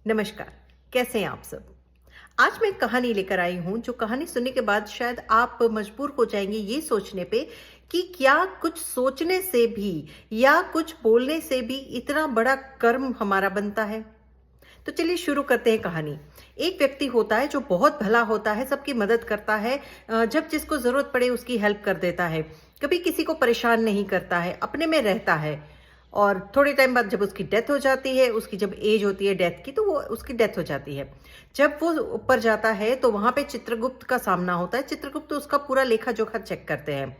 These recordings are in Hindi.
नमस्कार। कैसे हैं आप सब? आज मैं एक कहानी लेकर आई हूँ, जो कहानी सुनने के बाद शायद आप मजबूर हो जाएंगे ये सोचने पे कि क्या कुछ सोचने से भी या कुछ बोलने से भी इतना बड़ा कर्म हमारा बनता है। तो चलिए शुरू करते हैं कहानी। एक व्यक्ति होता है जो बहुत भला होता है, सबकी मदद करता है, जब जिसको जरूरत पड़े उसकी हेल्प कर देता है, कभी किसी को परेशान नहीं करता है, अपने में रहता है। और थोड़े टाइम बाद जब उसकी डेथ हो जाती है, उसकी जब एज होती है डेथ की, तो वो उसकी डेथ हो जाती है। जब वो ऊपर जाता है तो वहां पे चित्रगुप्त का सामना होता है। चित्रगुप्त तो उसका पूरा लेखा जोखा चेक करते हैं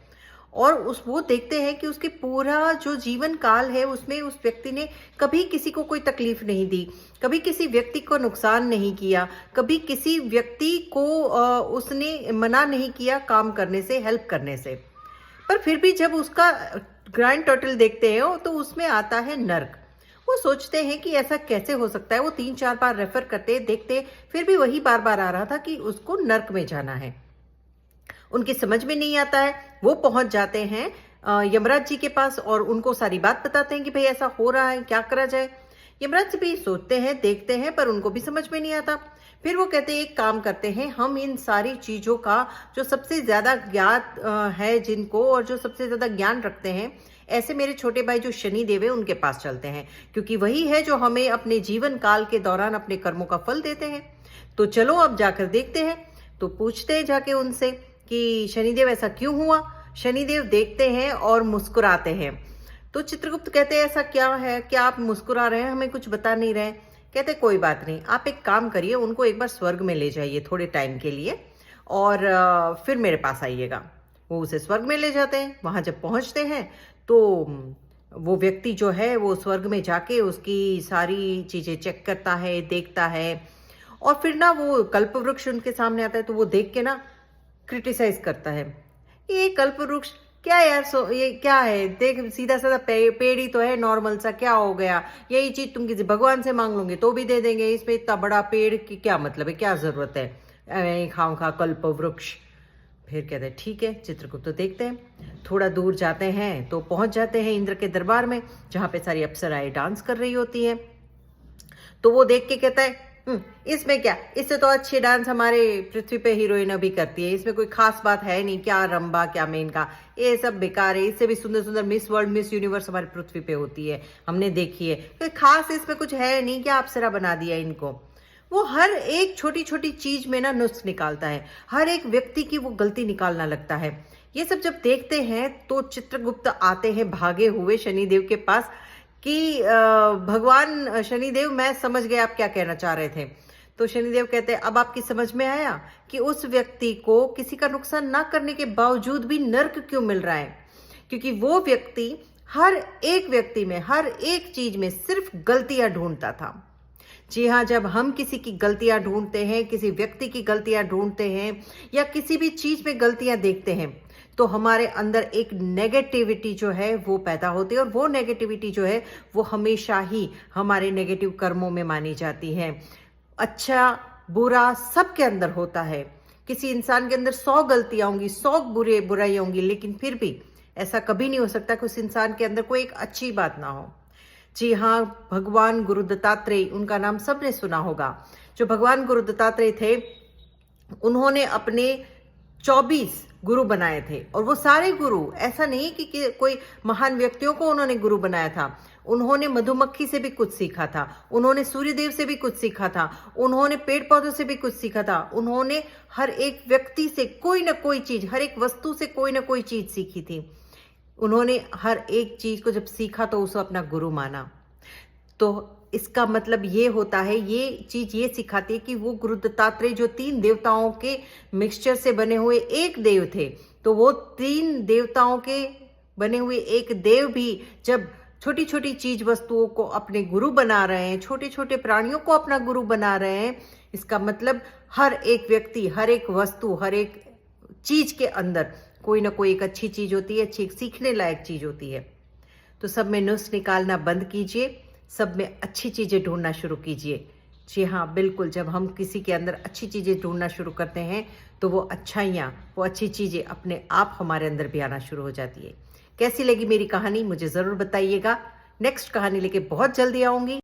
और उस वो देखते हैं कि उसके पूरा जो जीवन काल है उसमें उस व्यक्ति ने कभी किसी को कोई तकलीफ नहीं दी, कभी किसी व्यक्ति को नुकसान नहीं किया, कभी किसी व्यक्ति को उसने मना नहीं किया काम करने से, हेल्प करने से। पर फिर भी जब उसका ग्रैंड टोटल देखते हैं तो उसमें आता है नर्क। वो सोचते हैं कि ऐसा कैसे हो सकता है। वो 3-4 बार रेफर करते देखते, फिर भी वही बार बार आ रहा था कि उसको नर्क में जाना है। उनकी समझ में नहीं आता है। वो पहुंच जाते हैं यमराज जी के पास और उनको सारी बात बताते हैं कि भाई ऐसा हो रहा है, क्या करा जाए। यमराज जी भी सोचते हैं, देखते हैं, पर उनको भी समझ में नहीं आता। फिर वो कहते हैं एक काम करते हैं, हम इन सारी चीजों का जो सबसे ज्यादा ज्ञात है जिनको, और जो सबसे ज्यादा ज्ञान रखते हैं, ऐसे मेरे छोटे भाई जो शनि देव है उनके पास चलते हैं, क्योंकि वही है जो हमें अपने जीवन काल के दौरान अपने कर्मों का फल देते हैं। तो चलो अब जाकर देखते हैं। तो पूछते हैं जाके उनसे कि शनिदेव ऐसा क्यों हुआ। शनिदेव देखते हैं और मुस्कुराते हैं। तो चित्रगुप्त कहते हैं ऐसा क्या है, क्या आप मुस्कुरा रहे हैं, हमें कुछ बता नहीं रहे। कहते कोई बात नहीं, आप एक काम करिए, उनको एक बार स्वर्ग में ले जाइए थोड़े टाइम के लिए और फिर मेरे पास आइएगा। वो उसे स्वर्ग में ले जाते हैं। वहां जब पहुंचते हैं तो वो व्यक्ति जो है वो स्वर्ग में जाके उसकी सारी चीजें चेक करता है, देखता है। और फिर ना वो कल्प वृक्ष उनके सामने आता है, तो वो देख के ना क्रिटिसाइज करता है। ये कल्प वृक्ष क्या यार, ये क्या है, देख सीधा साधा पेड़ ही तो है, नॉर्मल सा, क्या हो गया। यही चीज तुम किसी भगवान से मांग लोगे तो भी दे देंगे, इसमें इतना बड़ा पेड़ की क्या मतलब है, क्या जरूरत है खाओ खा कल्प वृक्ष। फिर कहते हैं ठीक है, चित्रगुप्त तो देखते हैं। थोड़ा दूर जाते हैं तो पहुंच जाते हैं इंद्र के दरबार में, जहां पे सारी अप्सराएं डांस कर रही होती है। तो वो देख के कहता है इसमें क्या, इससे तो अच्छी डांस हमारे पृथ्वी पे हीरोइन अभी करती है, इसमें कोई खास बात है नहीं, क्या रंबा क्या मेनका, ये सब बेकार है। इससे भी सुंदर सुंदर मिस वर्ल्ड मिस यूनिवर्स हमारी पृथ्वी पे होती है, हमने देखी है, कोई खास इसमें कुछ है नहीं, क्या अप्सरा बना दिया इनको। वो हर एक छोटी छोटी चीज में ना नुस्ख निकालता है, हर एक व्यक्ति की वो गलती निकालना लगता है। ये सब जब देखते हैं तो चित्रगुप्त आते हैं भागे हुए शनिदेव के पास कि भगवान शनिदेव, मैं समझ गया आप क्या कहना चाह रहे थे। तो शनिदेव कहते हैं अब आपकी समझ में आया कि उस व्यक्ति को किसी का नुकसान ना करने के बावजूद भी नर्क क्यों मिल रहा है, क्योंकि वो व्यक्ति हर एक व्यक्ति में, हर एक चीज में सिर्फ गलतियां ढूंढता था। जी हाँ, जब हम किसी की गलतियां ढूंढते हैं, किसी व्यक्ति की गलतियां ढूंढते हैं या किसी भी चीज में गलतियां देखते हैं, तो हमारे अंदर एक नेगेटिविटी जो है वो पैदा होती है, और वो नेगेटिविटी जो है वो हमेशा ही हमारे नेगेटिव कर्मों में मानी जाती है। अच्छा बुरा सबके अंदर होता है। किसी इंसान के अंदर 100 गलतियां होंगी, 100 बुराइयां होंगी, लेकिन फिर भी ऐसा कभी नहीं हो सकता कि उस इंसान के अंदर कोई एक अच्छी बात ना हो। जी हाँ, भगवान गुरु दत्तात्रेय, उनका नाम सबने सुना होगा। जो भगवान गुरु दत्तात्रेय थे, उन्होंने अपने 24 गुरु बनाए थे, और वो सारे गुरु ऐसा नहीं कि कोई महान व्यक्तियों को उन्होंने गुरु बनाया था। उन्होंने मधुमक्खी से भी कुछ सीखा था, उन्होंने सूर्यदेव से भी कुछ सीखा था, उन्होंने पेड़ पौधों से भी कुछ सीखा था, उन्होंने हर एक व्यक्ति से कोई ना कोई चीज, हर एक वस्तु से कोई ना कोई चीज सीखी थी। उन्होंने हर एक चीज को जब सीखा तो उसे अपना गुरु माना। तो इसका मतलब ये होता है, ये चीज ये सिखाती है कि वो गुरु दत्तात्रेय जो 3 देवताओं के मिक्सचर से बने हुए एक देव थे, तो वो 3 देवताओं के बने हुए एक देव भी जब छोटी छोटी चीज वस्तुओं को अपने गुरु बना रहे हैं, छोटे छोटे प्राणियों को अपना गुरु बना रहे हैं, इसका मतलब हर एक व्यक्ति, हर एक वस्तु, हर एक चीज के अंदर कोई ना कोई एक अच्छी चीज होती है, अच्छी एक सीखने लायक चीज होती है। तो सब में नुस्ख निकालना बंद कीजिए, सब में अच्छी चीजें ढूंढना शुरू कीजिए। जी हाँ, बिल्कुल, जब हम किसी के अंदर अच्छी चीजें ढूंढना शुरू करते हैं तो वो अच्छाइयाँ, वो अच्छी चीजें अपने आप हमारे अंदर भी आना शुरू हो जाती है। कैसी लगी मेरी कहानी मुझे जरूर बताइएगा। नेक्स्ट कहानी लेके बहुत जल्दी आऊंगी।